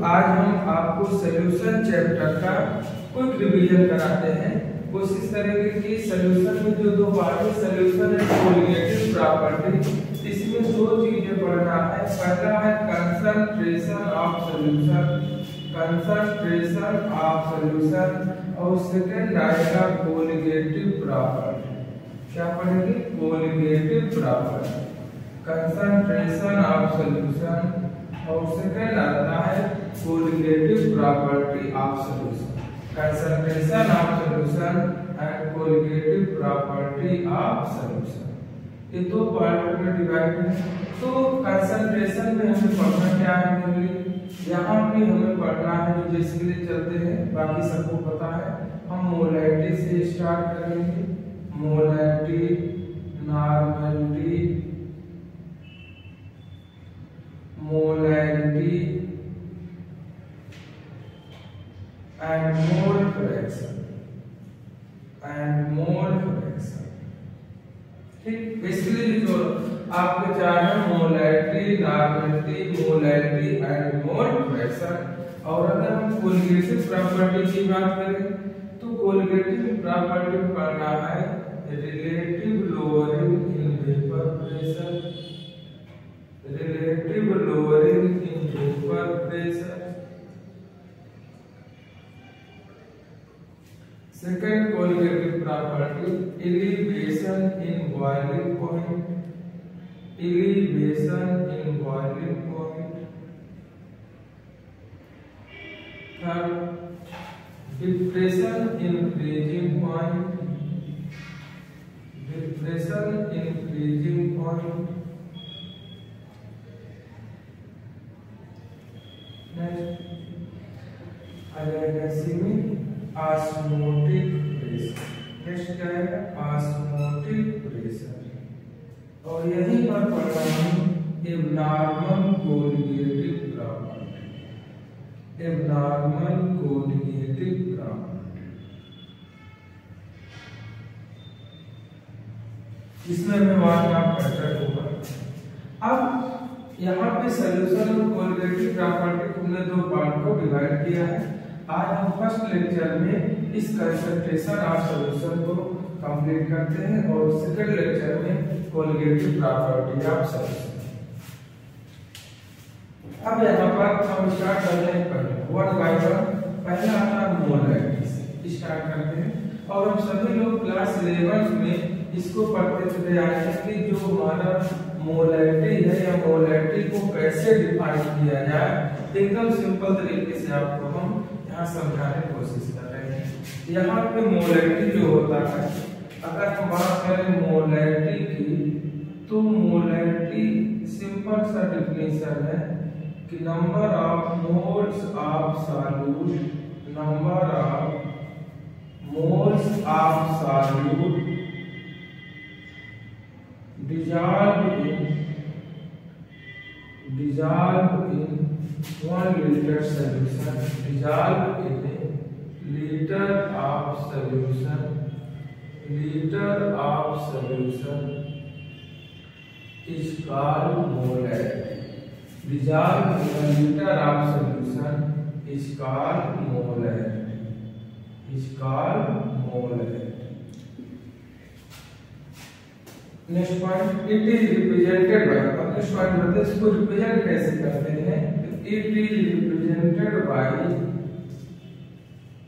आज हम आपको सॉल्यूशन चैप्टर का क्विक रिवीजन कराते हैं। कोशिश करेंगे कि सॉल्यूशन में जो दो पार्ट है, सॉल्यूशन है कोलिगेटिव प्रॉपर्टी, इसमें दो चीजें पढ़ना है। पहला है concentration of solution, concentration of solution, और सेकंड आएगा कोलिगेटिव प्रॉपर्टी। क्या पढ़ेंगे? Colligative property, concentration of solution, और सेकंड आता है colligative property of solution. Concentration of solution and colligative property of solution, ये दो पार्ट में डिवाइड है। तो कंसंट्रेशन में हमें पढ़ना क्या है? यहाँ पे हमें पढ़ना है जो जिसके लिए चलते हैं, बाकी सबको पता है। हम मोलैरिटी से स्टार्ट करेंगे। Molarity, normality, molarity and mole fraction, and mole fraction. ठीक, बेसिकली जो आपके चार है molarity, normality, molarity and mole fraction. और अगर हम कोलिगेटिव प्रॉपर्टी की बात करें तो कोलिगेटिव प्रॉपर्टी पढ़ना है relative lowering in vapour pressure, relative lowering in vapour pressure. Second colligative property elevation in boiling point, elevation in boiling point. Third depression in freezing point, depression in freezing point. Osmotic pressure, next क्या है? Osmotic pressure. और यहीं पर पढ़ना है abnormal colligative property, abnormal colligative property. इसमें हमें वाट आप बेटर होगा। अब यहाँ पे सॉल्यूशन और कोलिगेटिव प्रॉपर्टी को हमने दो पार्ट को डिवाइड किया है। आज हम फर्स्ट लेक्चर में इस कंसंट्रेशन ऑफ सॉल्यूशन को कंप्लीट करते हैं और सेकंड लेक्चर में कोलिगेटिव प्रॉपर्टी ऑफ सॉल्यूशन। अब यहाँ पर हम स्टार्ट करते हैं पहले वन बाय वन। पहला आता है मोलैरिटी से स्टार्ट करते हैं। और हम सभी लोग क्लास 11 में इसको पढ़ते चले आए हैं कि जो हमारा मोलैरिटी है या मोलैरिटी को कैसे डिफाइन किया जाए, एकदम सिंपल तरीके से आपको हम यहाँ समझाने की कोशिश कर रहे हैं। यहाँ पे मोलैरिटी जो होता है, अगर हम बात करें मोलैरिटी की, तो मोलैरिटी सिंपल सा डेफिनेशन है कि number of moles of solute, number of moles of solute dissolved in 1 liter solution, dissolved in a liter of solution, liter of solution is called molarity. Dissolved in a liter of solution is called molarity, is called molarity. Next point it is represented by, अब next point बताते हैं इसको represent कैसे करते हैं। It is represented by,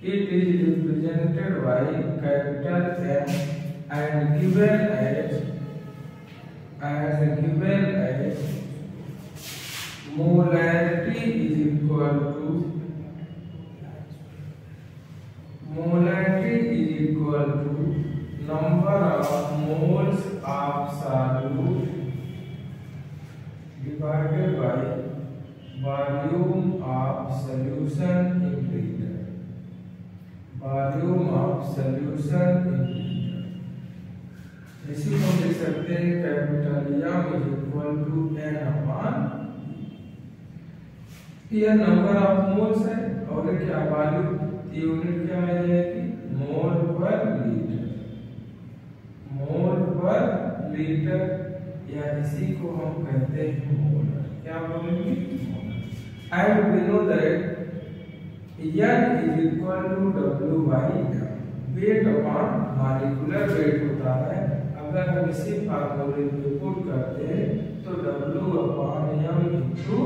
it is represented by capital M and given as molarity is equal to, molarity is equal to number of moles of solute divided by volume of solution in liter, volume of solution in liter। इसी को देख सकते हैं capital M is equal to N upon, यह number of moles है और क्या volume, unit क्या आ जाएगी? मोल पर लीटर, मोल पर लीटर, या इसी को हम कहते हैं मोलर। क्या बोलेंगे? Molar. and we know that N is equal to W by M, weight upon molecular weight होता है। अगर हम इसी फार्मूले को पुट करते हैं तो W अपॉन M इंटू,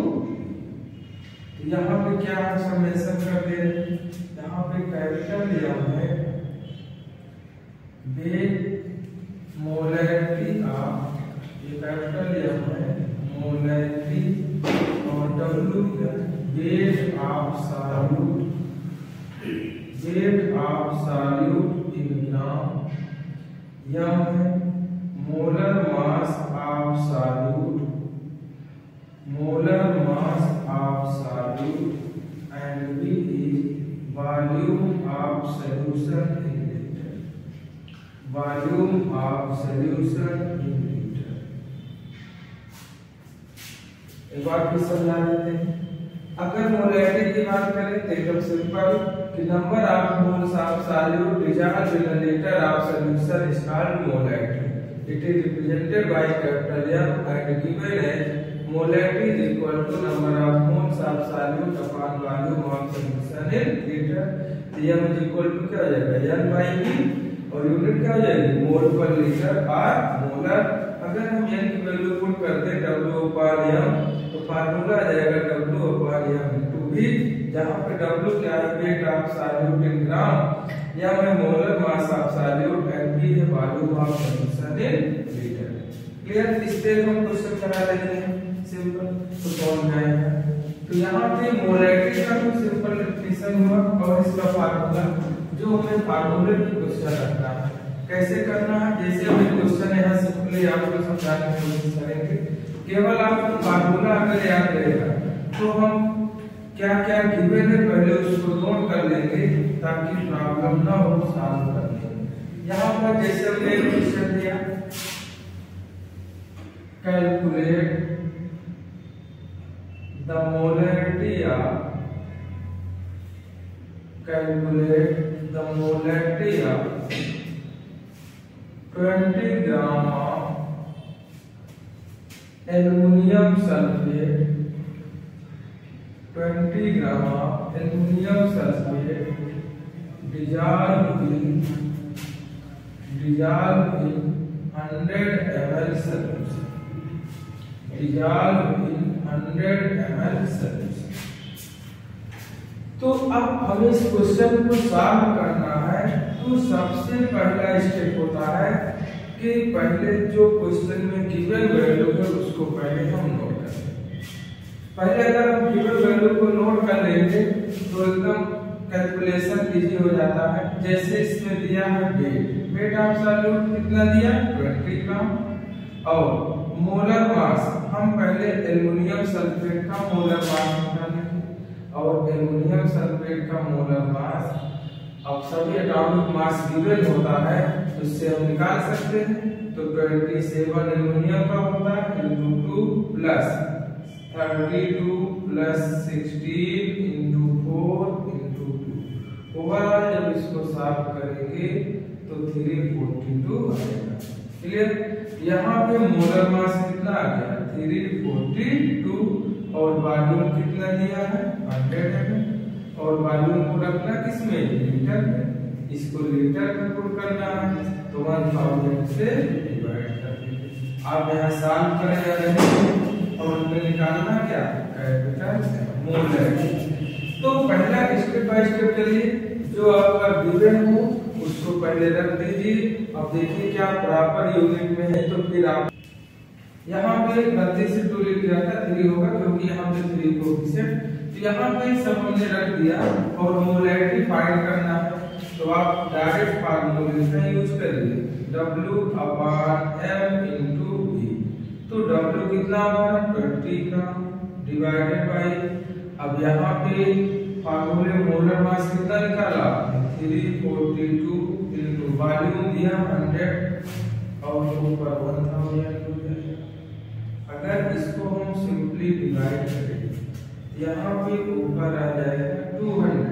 यहाँ पे क्या हम समेशन कर दे, यहाँ पे कैपिटल M है वेट मोलैरिटी ऑफ, ये कैपिटल M है मोलैरिटी, और W weight of solute, weight of solute in gram, M है molar mass of solute, molar mass of solute, and V is volume of solution in liter, volume of solution in liter। एक बार फिर समझा देते हैं। अगर molarity की बात करें तो एकदम सिंपल कि number of moles of solute dissolved in a liter of solution is called molarity। It is represented by capital M and given as molarity is equal to number of moles of solute upon volume of solution in liter। तो M is equal to क्या हो जाएगा N by V, और unit क्या हो जाएगी मोल पर litre और मोलर। अगर हम N की वैल्यू पुट करते हैं W upon M तो फार्मूला आ जाएगा W upon M into V, जहाँ पे W क्या है wait of solute in gram, M है molar mass of solute, and V है volume of solution in litre. Clear? इस पे हम क्वेश्चन करा लेते हैं सिंपल, तो कौन जाएगा। तो यहाँ पे मोलैरिटी का तो सिंपल रिप्रेजेंटेशन हुआ, और इसका फार्मूला जो हमें फार्मूले की क्वेश्चन रखना है कैसे करना है, जैसे हमें क्वेश्चन यहाँ सिंपली आपको समझाने की कोशिश करेंगे। केवल आपको फार्मूला अगर याद रहेगा तो हम क्या क्या गिवन है पहले उसको नोट कर लेंगे ताकि प्रॉब्लम ना हो सॉल्व करने। यहाँ पर जैसे हमने क्वेश्चन दिया calculate the molarity of, calculate the molarity of 20 gram of aluminium sulphate, 20 gram of aluminium sulphate dissolved in 100 ml solution, dissolved in 100 ml solution। तो अब हमें इस क्वेश्चन को सॉल्व करना है, तो सबसे पहला स्टेप होता है कि पहले जो क्वेश्चन में गिवन वैल्यू है उसको पहले हम नोट कर लें। पहले अगर हम गिवन वैल्यू को नोट कर लेंगे तो एकदम कैलकुलेशन इजी हो जाता है। जैसे इसमें दिया है वेट ऑफ सॉल्यूट कितना दिया 20 ग्राम, और मोलर मास हम पहले एल्युमिनियम सल्फेट का मोलर मास निकालेंगे, और एल्युमिनियम सल्फेट का मोलर मास, अब सभी एटॉमिक मास गिवन होता है तो इससे हम निकाल सकते हैं। तो 27 एल्युमिनियम का होता है into 2 plus 32 plus 16 into 4 into 2। Overall जब इसको सॉल्व करेंगे तो 342 आएगा। क्लियर? यहाँ पे मोलर मास कितना आ गया 342, और वॉल्यूम कितना दिया है 100 ml, और वॉल्यूम को रखना किसमें लीटर में, इसको लीटर में पुट करना है तो 1000 से डिवाइड कर देंगे। आप यहाँ सॉल्व कर रहे हैं और उनमें निकालना क्या कैपिटल मोलैरिटी। तो पहला स्टेप बाय स्टेप चलिए, जो आपका गिवन हो उसको पहले रख दीजिए। अब देखिए क्या प्रॉपर यूनिट में है, तो फिर आप यहाँ पे गलती से 2 लिख दिया था, 3 होगा क्योंकि यहाँ पे 3 कोएफिशिएंट, तो यहाँ पे सब हमने रख दिया। और मोलैरिटी फाइंड करना है तो आप डायरेक्ट फार्मूले का यूज करिए W upon M into V। तो W कितना होगा 20 ग्राम डिवाइडेड बाय, अब यहाँ पे फार्मूले मोलर मास कितना निकाला 342 into वॉल्यूम दिया 100 और ऊपर 1000 हो जाएगा। अगर इसको हम सिंपली डिवाइड करें यहाँ पे ऊपर आ जाएगा 200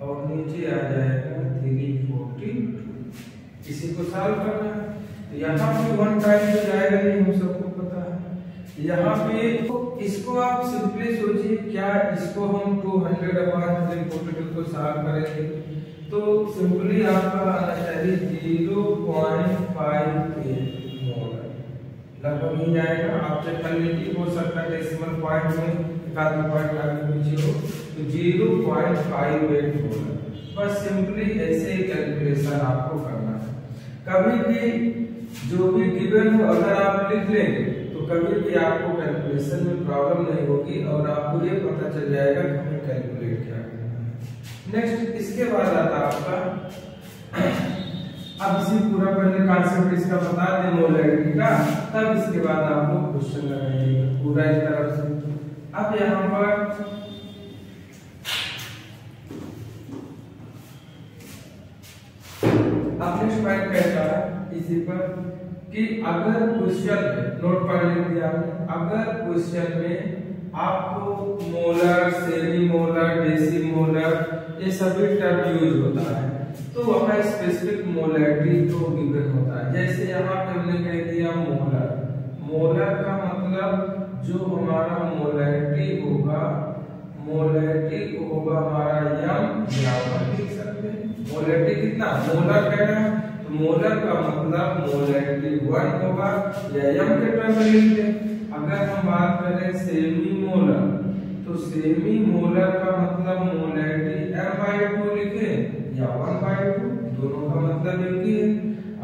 और नीचे आ जाएगा 342। इसी को सॉल्व करना है तो यहाँ पे 1 टाइम तो जाएगा नहीं, हम सबको पता है। यहाँ पे इसको आप सिंपली सोचिए, क्या इसको हम 200/142 को सॉल्व करेंगे तो सिंपली आपका आना चाहिए 0.58 मोलर लगभग ही जाएगा। आप चेक कर लीजिए, हो सकता है डेसिमल पॉइंट में एक आधा पॉइंट आगे पीछे हो, तो 0.58 मोलर। बस सिंपली ऐसे ही कैलकुलेशन आपको करना है। कभी भी जो भी गिवन हो अगर आप लिख लेंगे तो कभी भी आपको कैलकुलेशन में प्रॉब्लम नहीं होगी और आपको ये पता चल जाएगा कि हमें कैलकुलेट क्या करना है। नेक्स्ट इसके बाद आता आपका, अब इसी पूरा पहले कॉन्सेप्ट इसका बता दें मोलैरिटी का, तब इसके बाद आप लोग क्वेश्चन लगाइएगा पूरा एक तरफ से। अब यहाँ पर अब नेक्स्ट पॉइंट कहता है इसी पर कि अगर क्वेश्चन में नोट कर लिख दिया आपने, अगर क्वेश्चन में आपको molar, semi molar, deci molar ये सभी टर्म यूज होता है तो वहाँ स्पेसिफिक मोलैरिटी तो गिवन होता है। जैसे यहाँ पे हमने कह दिया मोलर, मोलर का मतलब जो हमारा मोलैरिटी होगा, मोलैरिटी होगा हमारा यम या 1 लिख सकते हैं। मोलैरिटी कितना, मोलर कह रहे हैं तो मोलर का मतलब मोलैरिटी 1 होगा या यम के टर्म में लिखते हैं। अगर हम बात करें सेमी मोलर तो सेमी मोलर का मतलब मोलैरिटी m/2 लिखे या 1/2, दोनों का मतलब एक ही है।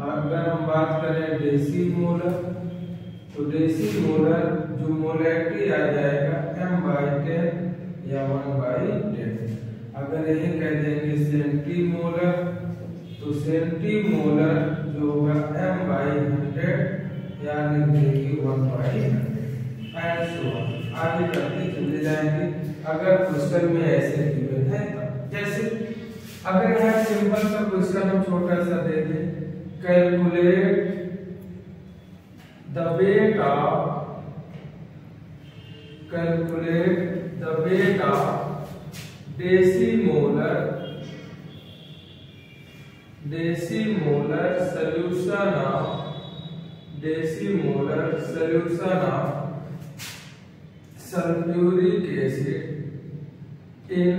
अगर हम बात करें डेसी मोलर तो डेसी मोलर जो मोलैरिटी आ जाएगा m/10 या 1/10। अगर यही कह देंगे सेंटी मोलर तो सेंटी मोलर जो होगा m/100 या लिख देंगे 1/100 एंड सो ऑन। आगे करते चले जाएंगे अगर क्वेश्चन में ऐसे गिवन है। जैसे अगर यहाँ सिंपल सा क्वेश्चन हम छोटा सा दे दें, calculate the weight of decimolar solution of sulfuric acid in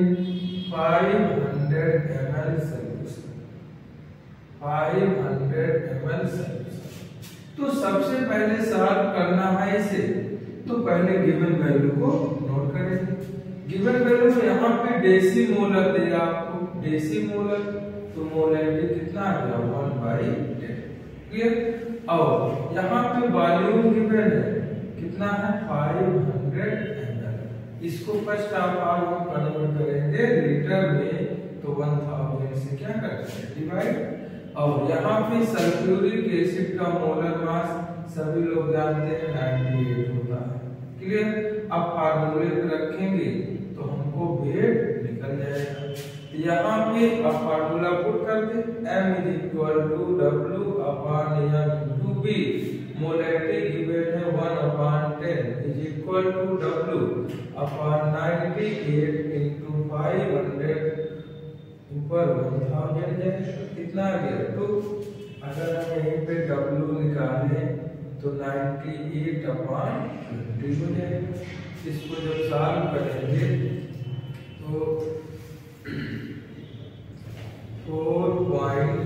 500 ml solution। 500 ml solution तो सबसे पहले सॉल्व करना है इसे, तो पहले गिवन वैल्यू को नोट करेंगे। गिवन वैल्यू यहाँ पे डेसीमोलर देगा आपको, डेसीमोलर तो मोलैरिटी कितना आ गया 1/10, क्लियर। और यहाँ पे वॉल्यूम गिवन है कितना है 500 ml। इसको फर्स्ट ऑफ ऑल हम कन्वर्ट करेंगे लीटर में तो 1000 से क्या करते हैं डिवाइड। और यहाँ पे सल्फ्यूरिक एसिड का मोलर मास सभी लोग जानते हैं 98 होता है, क्लियर। अब फार्मूले पे रखेंगे तो हमको वेट निकल जाएगा। यहाँ पे अब फार्मूला पुट कर दे, m = W/m/V। मोलैरिटी गिवन है 1/10 W/98 × 500 ऊपर 1000 जाएगा, कितना आ गया 2। अगर हम यहीं पे W निकालें तो 98/50 हो जाएगा। इसको जब सॉल्व करेंगे तो 4.9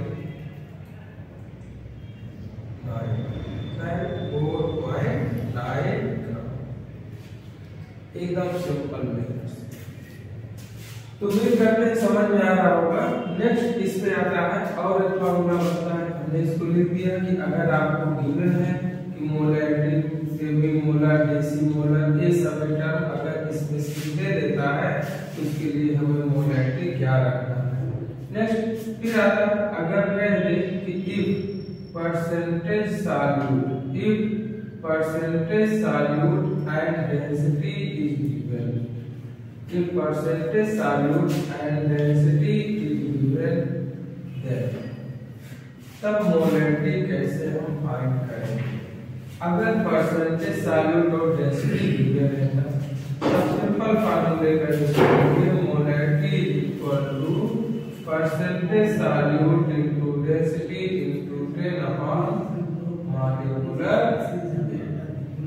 एकदम सिंपल में। तो उम्मीद करते हैं समझ में आ रहा होगा। नेक्स्ट इस पे आता है और एक फार्मूला बनता है, हमने इसको लिख दिया कि अगर आपको गिवन है कि molarity, semi molar, deci molar ये सब टर्म अगर इसमें सीधे देता है तो उसके लिए हमें मोलैरिटी क्या रखना है। नेक्स्ट फिर आता है अगर कह दे कि if percentage solute and density is given, if percentage solute and density is given then तब मोलैरिटी कैसे हम फाइंड करेंगे। अगर परसेंटेज solute और डेंसिटी गिवन है तो सिंपल फार्मूले का यूज करेंगे, molarity percentage solute into density into 10/molecular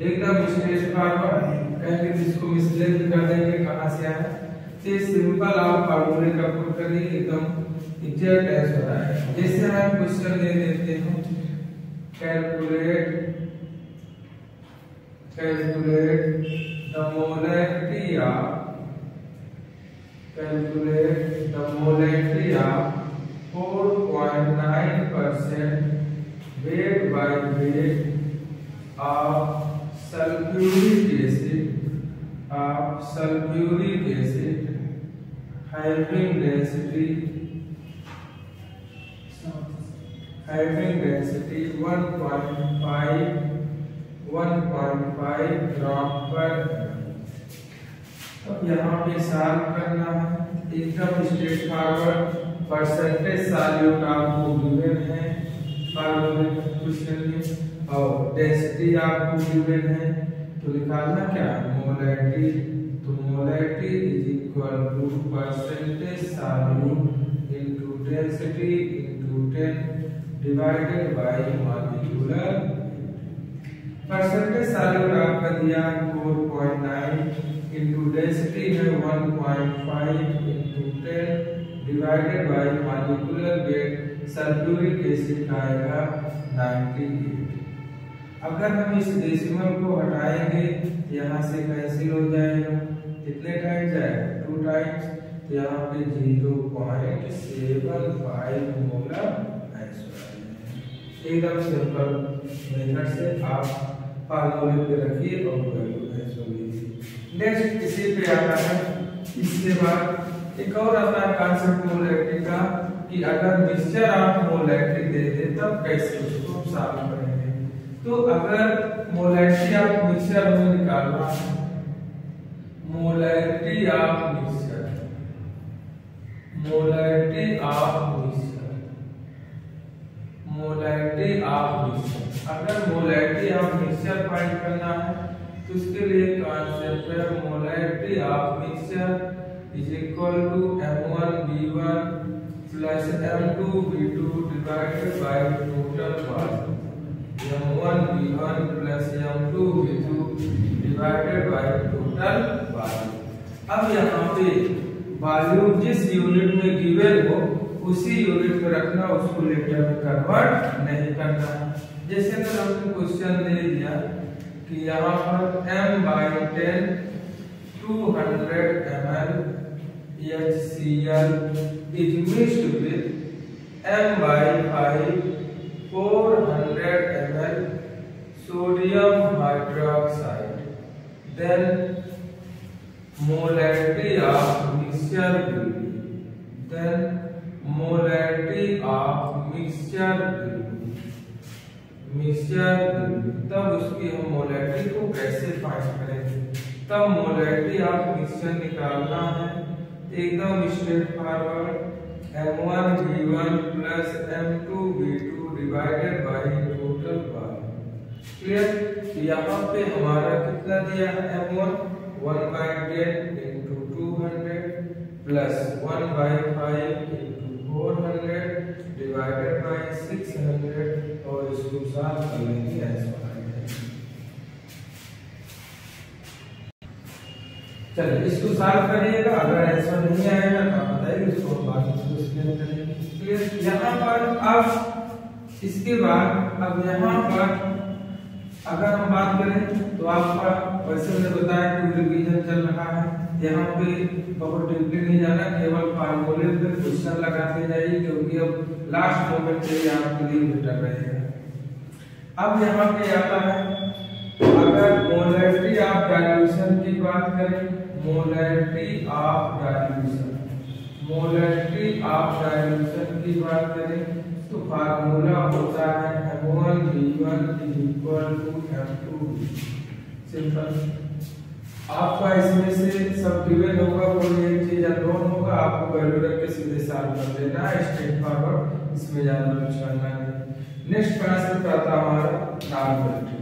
एकदम स्ट्रेट फॉरवर्ड कहेंगे, जिसको मिसलेट कर देंगे कहां से आया। तो सिंपल आप फार्मूले का पुट करिए, एकदम एग्जैक्ट ऐसा हो रहा है। जैसे हम क्वेश्चन दे देते हैं, calculate the molarity of 4.9% weight by weight of sulfuric acid having density 1.5 ग्राम पर। अब यहाँ पे सॉल्व करना है, एकदम स्ट्रेट फॉरवर्ड। परसेंटेज सॉल्यूट आपको गिवन है फार्मूले क्वेश्चन में, और डेंसिटी आपको गिवन है, तो निकालना क्या है मोलैरिटी। तो molarity is equal to percentage solute into density into 10 divided by molecular. Percentage solute आपका दिया 4.9 इनटू डेंसिटी है 1.5 into 10 divided by molecular weight sulphuric acid का आएगा 98। अगर हम इस डेसिमल को हटाएंगे यहाँ से कैंसिल हो जाएगा, कितने टाइम्स जाएगा 2 टाइम्स, तो यहाँ पे 0.75 मोलर एकदम सिंपल मेथड से आप फार्मूले पे रखिए और वैल्यू लीजिए। नेक्स्ट इसी पे आता है, इसके बाद एक और आता है कॉन्सेप्ट मोलैरिटी का, कि अगर मिक्सचर आप मोलैरिटी दे दे तब कैसे उसको सॉल्व करेंगे। तो अगर मोलैरिटी आप मिक्सचर में निकालना है, मोलैरिटी ऑफ मिक्सचर, अगर मोलैरिटी ऑफ मिक्सचर फाइंड करना है तो उसके लिए कॉन्सेप्ट है molarity of mixture is equal to M1V1 plus M2V2 divided by total volume. M1V1 plus M2V2 divided by total volume. अब यहाँ पे वॉल्यूम जिस यूनिट में गिवन हो उसी यूनिट में रखना, उसको लीटर में कन्वर्ट नहीं करना। जैसे अगर हमने क्वेश्चन दे दिया कि यहाँ पर M/10 200 ml HCl is mixed with M/5 400 ml sodium hydroxide, then molarity of mixture will be, तब उसकी हम मोलैरिटी को कैसे फाइंड करेंगे। तब मोलैरिटी ऑफ मिक्सचर निकालना है, एकदम straight forward M1V1 plus M2V2 divided by total volume. Clear. यहाँ पे हमारा कितना दिया है M1 1/10 into 200 plus 1/5 into 400 divided by 600 और इसको सॉल्व कर लेंगे ऐसा आएगा। चलिए इसको सॉल्व करिएगा, अगर ऐसा नहीं आएगा तो आप बताइए, इसको बाद में एक्सप्लेन करेंगे। क्लियर। यहाँ पर अब इसके बाद अब यहाँ पर अगर हम बात करें तो आपका वैसे मैंने बताया कि रिवीजन चल रहा है, यहाँ पे बहुत डीपली नहीं जाना, केवल फार्मूले पे क्वेश्चन लगाते जाइए, क्योंकि अब लास्ट मोमेंट पे ही आपके लिए बेटर रहेगा। अब यहाँ पे आता है, अगर मोलैरिटी ऑफ डाइल्यूशन की बात करें, मोलैरिटी ऑफ डाइल्यूशन की बात करें तो फार्मूला होता है M1V1 is equal to M2V2। Simple. आपका इसमें से सब गिवन होगा, कोई एक चीज अननोन होगा, आपको वैल्यू रख के सीधे सॉल्व कर देना है, स्ट्रेट फॉरवर्ड, इसमें ज्यादा कुछ करना नहीं। नेक्स्ट कॉन्सेप्ट आता है हमारा नॉर्मलिटी।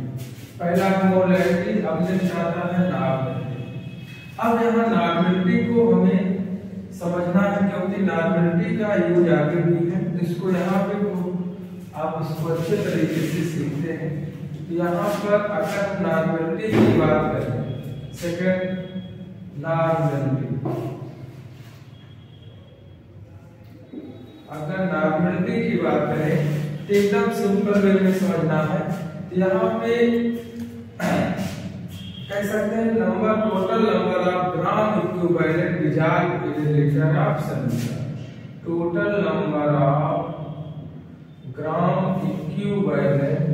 पहला मोलैरिटी, अब नेक्स्ट आता है नॉर्मलिटी। अब यहाँ नॉर्मलिटी को हमें समझना है, क्योंकि नॉर्मलिटी का यूज आगे भी है, इसको यहाँ पे आप इसको अच्छे तरीके से सीखते हैं। यहाँ पर अगर नॉर्मलिटी की बात करें, सेकंड नॉर्मलिटी, अगर नॉर्मलिटी की बात करें तो एकदम सिंपल वे में समझना है। यहाँ पे कह सकते हैं number, total number of gram equivalent dissolved in A litre of solution, total number of gram equivalent,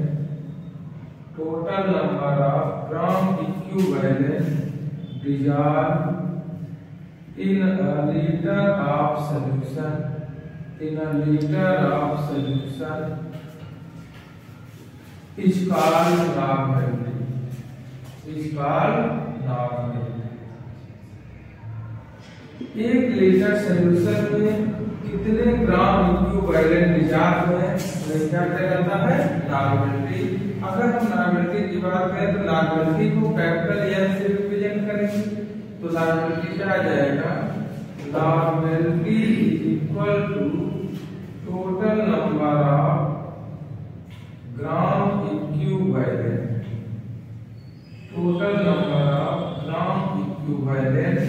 total number of gram equivalent dissolved in a liter of solution, in a liter of solution is called normality, is called normality। एक litre solution में कितने gram equivalent dissolve हुए हैं, क्या कहलाता है, normality. अगर हम नॉर्मलिटी की बात करें तो नॉर्मलिटी को कैपिटल एन से रिप्रेजेंट करेंगे, तो नॉर्मलिटी क्या आ जाएगा, normality is equal to total number of gram equivalent, total number of gram equivalent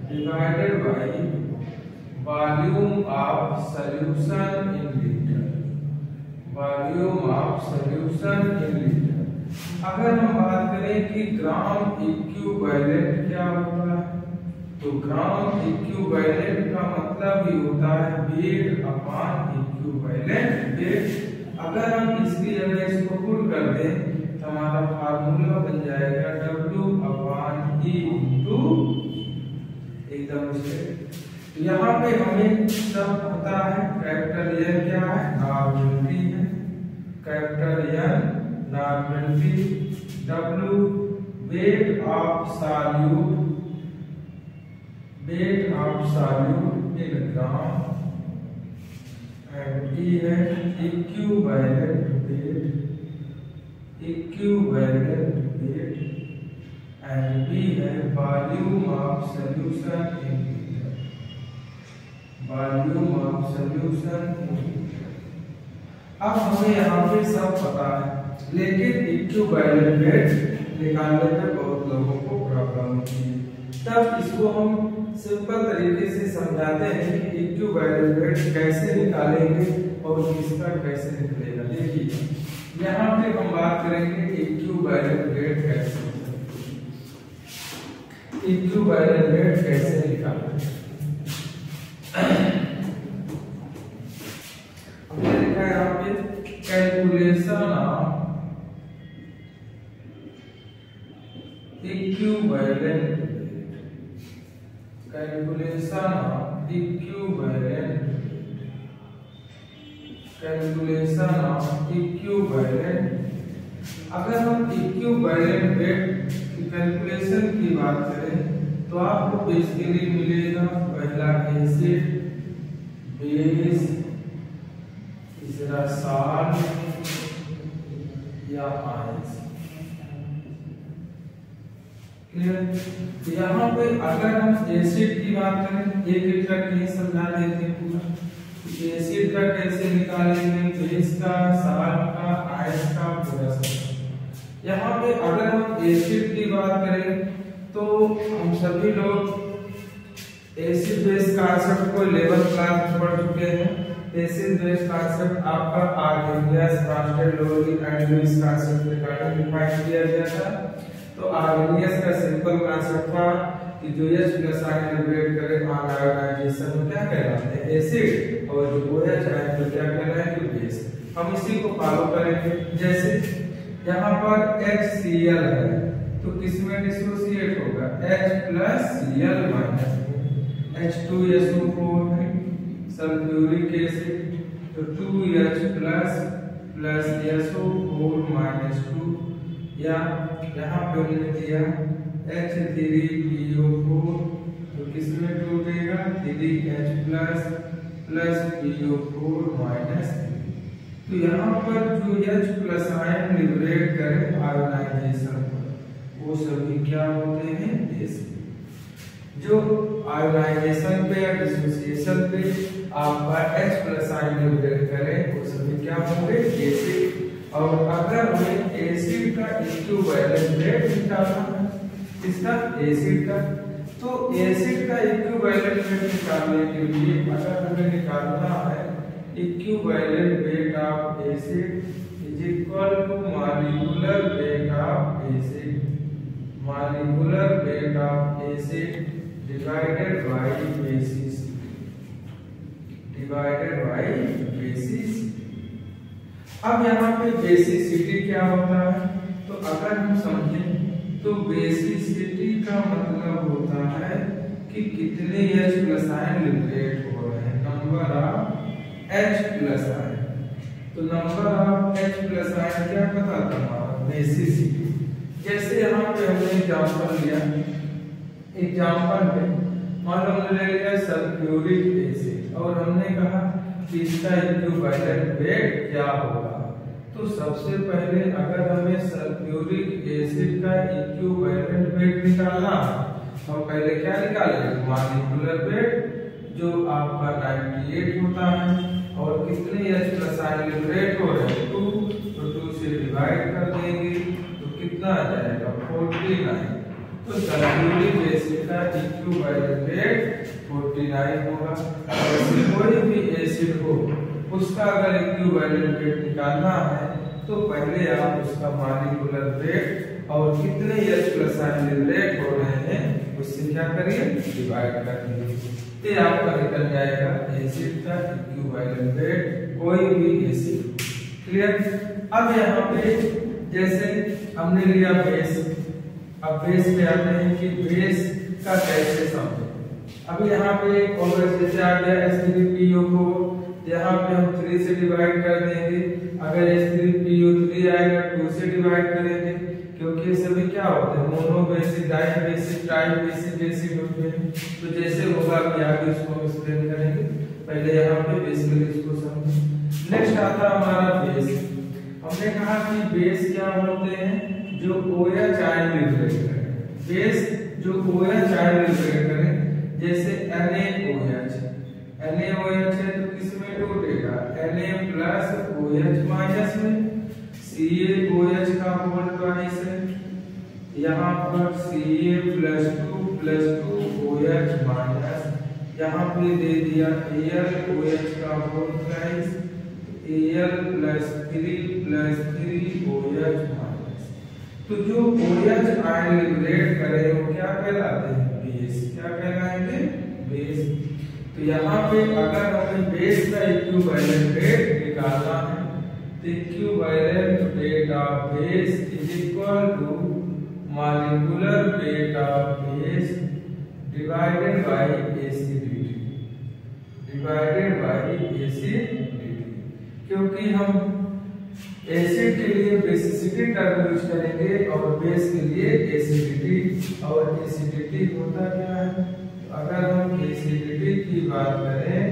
divided by volume of solution in litre, volume of solution in litre. अगर हम बात करें कि ग्राम इक्विवेलेंट क्या होता है, तो ग्राम इक्विवेलेंट का मतलब ही होता है वेट अपॉन इक्विवेलेंट वेट। अगर हम इसकी जगह इसको पुट कर दें तो हमारा फार्मूला बन जाएगा W अपॉन E इंटू, एकदम स्ट्रेट। यहाँ पे हमें सब पता है, कैपिटल एन क्या है, नॉर्मलिटी है, capital N normality, W weight of solute, weight of solute in gram, and E है equivalent weight, equivalent weight, and B है volume of solution in litre, volume of solution in litre. अब हमें यहाँ पे सब पता है, लेकिन इक्विवेलेंट वेट निकालने में बहुत लोगों को प्रॉब्लम होती है। तब इसको हम सिंपल तरीके से समझाते हैं कि इक्विवेलेंट वेट कैसे निकालेंगे और किसका कैसे निकलेगा। देखिए यहाँ पे हम बात करेंगे इक्विवेलेंट वेट कैसे, इक्विवेलेंट वेट कैसे निकालेंगे। हमने लिखा है यहाँ पे calculation of equivalent, calculation of equivalent, calculation of equivalent. अगर हम इक्विवेलेंट वेट की कैलकुलेशन की बात करें तो आपको बेसिकली मिलेगा पहला एसिड, बेस, तीसरा सॉल्ट या आयंस। क्लियर। यहाँ पे अगर हम एसिड की बात करें, एक एक करके ये समझा देते हैं पूरा। एसिड का कैसे निकालेंगे, बेस का, सॉल्ट का, आयंस का, पूरा सब। यहाँ पे अगर हम एसिड की बात करें तो हम सभी लोग एसिड बेस कॉन्सेप्ट को लेवल क्लास में पढ़ चुके हैं। एसिड बेस कॉन्सेप्ट आपका Arrhenius, Bronsted, Lowry and Lewis concept regarding define किया गया था। तो आर्गेनियस का सिंपल कॉन्सेप्ट था कि जो H प्लस आयन लिबरेट करे ऑन आयोनाइजेशन में क्या कहलाते हैं, एसिड, और जो OH आयन तो क्या कहलाएंगे, बेस। हम इसी को फॉलो करेंगे। जैसे यहाँ पर HCl है तो किसमें डिसोसिएट होगा, H plus Cl minus H2SO4 है, सल्फ्यूरिक एसिड तो 2H plus plus SO4 minus 2, या यहाँ पे हमने दिया H3PO4 तो किसमें टूटेगा, 3H plus plus PO4 minus 3। तो यहाँ पर जो H प्लस आयन लिबरेट करें आयोनाइजेशन पर वो सभी क्या होते हैं, एसिड। जो आयोनाइजेशन पे या डिसोसिएशन पे आपका H प्लस आयन लिबरेट करें वो सभी क्या होंगे, एसिड। और अगर हमें एसिड का इक्विवेलेंट रेट निकालना है, इसका एसिड का, तो एसिड का इक्विवेलेंट रेट निकालने के लिए अगर हमें निकालना है equivalent weight of acid is equal to molecular weight of acid, molecular weight of acid divided by basis, divided by basis. अब यहाँ पे बेसिसिटी क्या होता है, तो अगर हम समझें तो बेसिसिटी का मतलब होता है कि कितने H+ आयन लिबरेट हो रहे हैं, नंबर ऑफ H+ आयन। तो नंबर ऑफ H+ आयन क्या बताता है हमारा बेसिसिटी। जैसे यहाँ पे हमने एग्जांपल लिया, एग्जांपल में मान लो हमने ले लिया सल्फ्यूरिक एसिड और हमने कहा कि इसका इक्विवेलेंट वेट क्या होगा। तो सबसे पहले अगर हमें सल्फ्यूरिक एसिड का इक्विवेलेंट वेट निकालना है तो हम पहले क्या निकालेंगे, मॉलिक्यूलर वेट जो आपका 98 होता है और कितने H+ आयन लिबरेट हो रहे हैं 2, तो 2 से डिवाइड कर देंगे तो कितना आ जाएगा 49। तो सल्फ्यूरिक एसिड का इक्विवेलेंट वेट 49 होगा। और कोई भी एसिड हो उसका अगर इक्विवेलेंट वेट निकालना है तो पहले आप उसका मॉलिक्यूलर वेट और कितने H+ आयन लिबरेट हो रहे हैं उससे क्या करिए डिवाइड कर दीजिए, ये आपका निकल जाएगा एसिड का इक्विवेलेंट वेट कोई भी एसिड। क्लियर। अब यहाँ पे जैसे हमने लिया बेस, अब बेस पे आते हैं कि बेस का कैसे समझे। अब यहाँ पे और जैसे आ गया H3PO4, यहाँ पे हम 3 से डिवाइड कर देंगे। अगर H3PO3 आएगा 2 से डिवाइड करेंगे, क्योंकि ये सभी क्या होते हैं mono basic, di basic, tri basic acid होते हैं। तो जैसे होगा कि आगे इसको एक्सप्लेन करेंगे, पहले यहाँ पे बेसिकली इसको समझें। नेक्स्ट आता हमारा बेस। हमने कहा कि बेस क्या होते हैं जो OH आयन लिबरेट करें, बेस जो OH आयन लिबरेट करें, जैसे NaOH, NaOH है तो किसमें टूटेगा Na+OH माइनस में, CaOH का होल ट्वाइस है, यहाँ पर Ca+2+2OH माइनस, यहाँ पे दे दिया AlOH का होल ट्वाइस, Al+3+3OH माइनस। तो जो OH आयन लिबरेट करे वो क्या कहलाते हैं बेस, क्या कहलाएंगे बेस। तो यहाँ पे अगर हमें बेस का इक्विवेलेंट वेट निकालना है तो equivalent weight of base is equal to molecular weight of base divided by acidity, divided by acidity. क्योंकि हम एसिड के लिए बेसिसिटी टर्म यूज करेंगे और बेस के लिए एसिडिटी, और एसिडिटी होता क्या है, अगर हम एसिडिटी की बात करें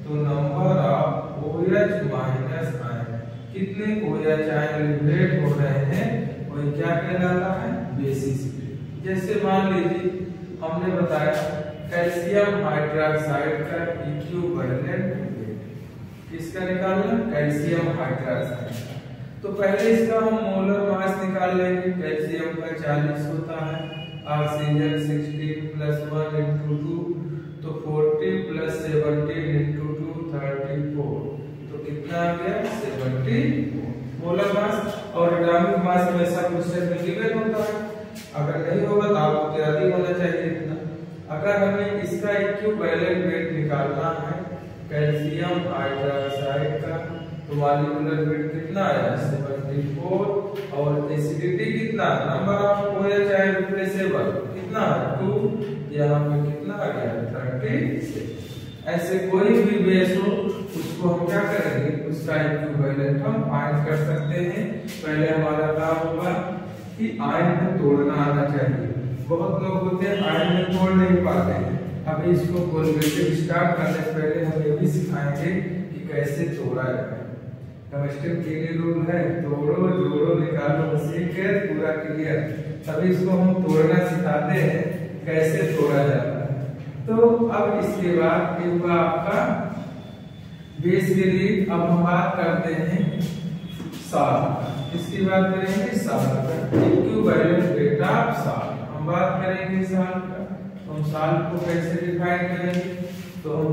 तो number of OH minus ion, कितने OH आयन लिबरेट हो रहे हैं वही क्या कहलाता है बेसिसिटी। जैसे मान लीजिए हमने बताया कैल्शियम हाइड्रोक्साइड का इक्विवेलेंट वेट, किसका निकालना, कैल्शियम हाइड्रोक्साइड। तो पहले इसका हम मोलर मास निकाल लेंगे। कैल्शियम का 40 होता है, ऑक्सीजन 16+1 × 2 तो 40+17 × 2 34, तो कितना आ गया 70 मोलर मास। और एटॉमिक मास हमेशा क्वेश्चन में गिवन होता है, अगर नहीं होगा तो आपको तैयारी होना चाहिए इतना। अगर हमें इसका इक्विवेलेंट वेट निकालना है कैल्शियम हाइड्रोक्साइड का तो मॉलिक्यूलर वेट कितना आया 74, और एसिडिटी कितना, number of OH ion replaceable कितना 2, यहाँ पे कितना आ गया 36। ऐसे कोई भी बेस हो उसको हम क्या करेंगे, उसका इक्विवेलेंट हम फाइंड कर सकते हैं। पहले हमारा काम होगा कि आयन को तोड़ना आना चाहिए। बहुत लोग होते हैं आयन में तोड़ नहीं पाते हैं। अभी इसको कोलिगेटिव स्टार्ट करने से पहले हम ये भी सिखाएंगे कि कैसे तोड़ा जाए। केमिस्ट्री के लिए रूल है तोड़ो जोड़ो निकालो सीख के पूरा क्लियर, तभी इसको हम तोड़ना सिखाते हैं कैसे तोड़ा जाता है। तो अब इसके बाद ये आपका बेस के लिए अब हम बात करते हैं साल्ट। किसकी बात करेंगे? साल्ट का। इक्विवेलेंट रेट ऑफ साल्ट हम बात करेंगे साल्ट का। तो हम साल्ट को कैसे डिफाइन करेंगे? तो हम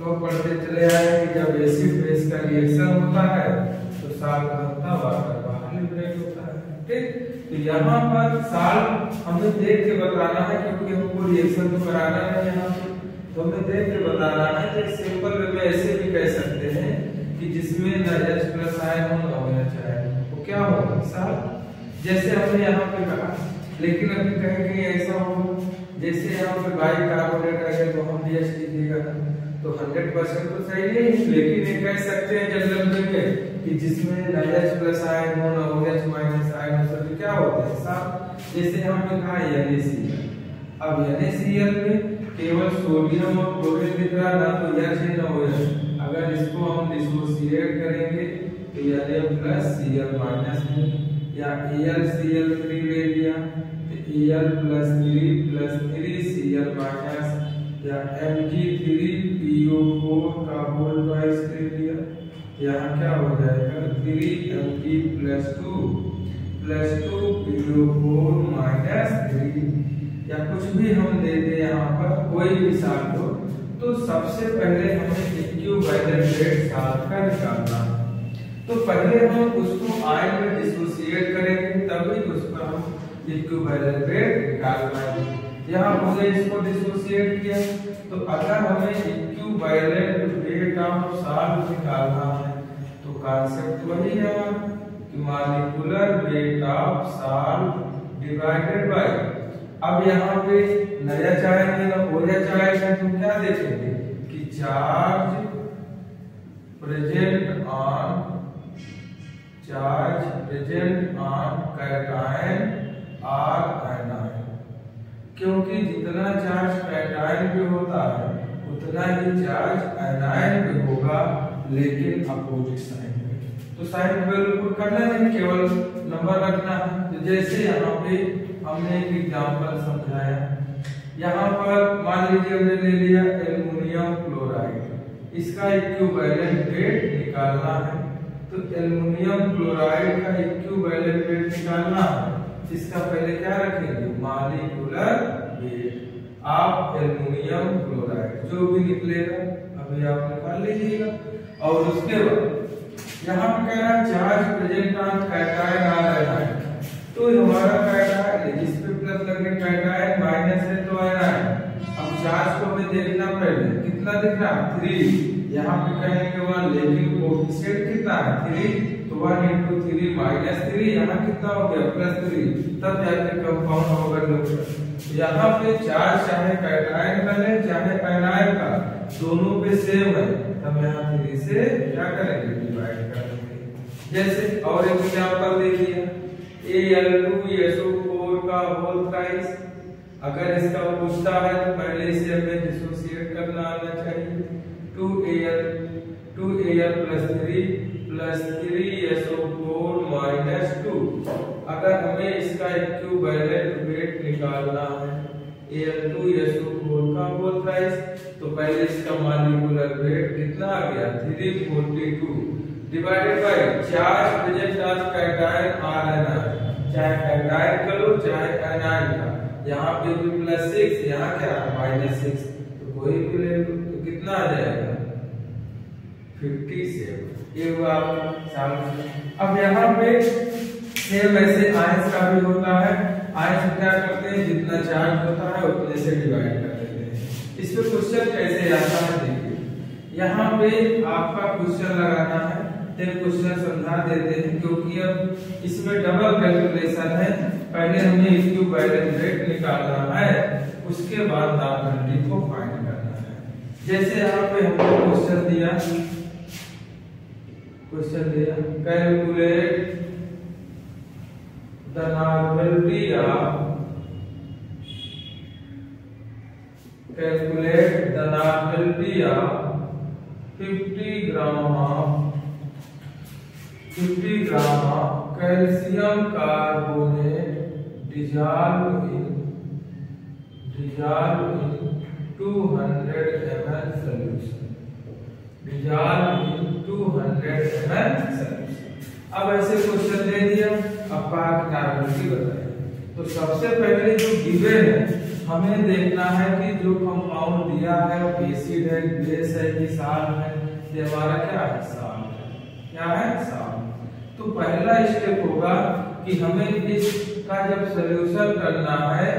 लोग पढ़ते चले आए कि जब एसिड बेस का रिएक्शन होता है तो साल्ट बनता वाटर बाहर लिबरेट होता है। ठीक, तो यहाँ पर साल्ट हमें देख के बताना है, क्योंकि हमको रिएक्शन तो कराना है यहाँ पे, तो हमें देख के बताना है। तो सिंपल वे में ऐसे भी कह सकते हैं कि जिसमें न H प्लस आयन हो न OH आयन हो, वो क्या होगा? साल्ट। जैसे हमने यहाँ पे कहा, लेकिन अभी कहीं ऐसा हो जैसे यहाँ पे बाइकार्बोनेट है तो हम BH लिखिएगा तो 100% तो सही नहीं, लेकिन ये कह सकते हैं जनरल में कि जिसमें न H प्लस आयन हो न OH माइनस आयन हो, सभी क्या होते हैं? साल्ट। जैसे हमने कहा NaCl। अब NaCl में केवल सोडियम और क्लोरीन दिख रहा, ना तो H है ना OH। अगर इसको हम डिसोसिएट करेंगे तो Na+Cl- में, या AlCl3 ले लिया Al+3+3Cl- या Mg3PO4 का होल ट्वाइस ले लिया, यहाँ क्या हो जाएगा? 3Mg+2+2PO4-3, या कुछ भी हम दे दे यहाँ पर, कोई भी साल्ट हो। तो सबसे पहले हमें इक्विवेलेंट रेट साल्ट का निकालना है। तो पहले हम उसको आयन में डिसोसिएट करेंगे, तभी उसका हम इक्विवेलेंट रेट निकाल पाएंगे। यहाँ हमने इसको डिसोसिएट किया, तो अगर हमें इक्विवेलेंट रेट ऑफ साल्ट निकालना है तो कॉन्सेप्ट वही है कि molecular weight of salt divided by. अब यहाँ पे नया चार्ज है ना OH आयन है, तो क्या देखेंगे कि चार्ज प्रेजेंट ऑन कैटायन और आयनाइन। क्योंकि जितना चार्ज कैटायन पे होता है उतना ही चार्ज आयनाइन पे होगा, लेकिन अपोजिट साइन पे। तो साइन पे बिल्कुल करना नहीं, केवल नंबर रखना है। तो जैसे यहाँ पे हमने एक एग्जांपल समझाया, यहाँ पर मान लीजिए हमने ले लिया एल्युमिनियम क्लोराइड, इसका इक्विवेलेंट रेट निकालना है। तो एल्युमिनियम क्लोराइड का इक्विवेलेंट रेट निकालना है, इसका पहले क्या रखेंगे? Molecular weight of aluminium chloride, जो भी निकलेगा अभी आप निकाल लीजिएगा। और उसके बाद यहाँ पे कह रहा है चार्ज प्रेजेंट ऑन कैटायन और आयनाइन, तो हमारा कैटायन है, जिस पे प्लस लगे कैटायन, माइनस है तो आयनाइन। अब चार्ज को हमें देखना पहले कितना दिख रहा है? 3। यहाँ पे कहेंगे 1, लेकिन कोएफिशिएंट कितना है? 3, तो 1 × 3 -3, यहाँ कितना हो गया? +3, तब जाके कंपाउंड होगा न्यूट्रल। यहाँ पे चार्ज चाहे कैटायन का ले चाहे आयनाइन का, दोनों पे सेम है, तब यहाँ 3 से क्या करेंगे? डिवाइड कर देंगे। जैसे और एक एग्जांपल दे दिया Al2SO4 का होल ट्वाइस। अगर इसका पूछता है तो पहले इसे हमें डिसोसिएट करना आना चाहिए। 2Al+3+3SO4-2। अगर हमें इसका इक्विवेलेंट वेट निकालना है Al2SO4 का होल ट्वाइस, तो पहले इसका मॉलिक्यूलर वेट कितना आ गया? 342 divided by charge present on cation और आयनाइन, चाहे कैटायन का लो चाहे आयनाइन का। यहाँ पे भी +6, यहाँ क्या -6, तो कोई भी ले लो, तो कितना आ जाएगा? 57। ये हुआ आपका साल्ट। अब यहाँ पे सेम ऐसे आयंस का भी होता है। आयंस क्या करते हैं? जितना चार्ज होता है उतने से डिवाइड कर देते हैं। इस पे क्वेश्चन कैसे आता है देखिए, यहाँ पे आपका क्वेश्चन लगाना है, एक क्वेश्चन समझा देते हैं, क्योंकि अब इसमें डबल कैलकुलेशन है। पहले हमें इक्विवेलेंट रेट निकालना है, उसके बाद नॉर्मलिटी को फाइंड करना है। जैसे यहाँ पे हमने क्वेश्चन दिया calculate the normality of 50 gram of calcium carbonate dissolve in 200 ml solution। अब ऐसे क्वेश्चन दे दिया, अब नॉर्मलिटी बताइए। तो सबसे पहले जो गिवन है हमें देखना है कि जो कंपाउंड दिया है वो एसिड है, बेस है कि साल्ट है। ये हमारा क्या है? साल्ट है। क्या है? साल्ट। तो पहला स्टेप होगा कि हमें इसका जब सॉल्यूशन करना है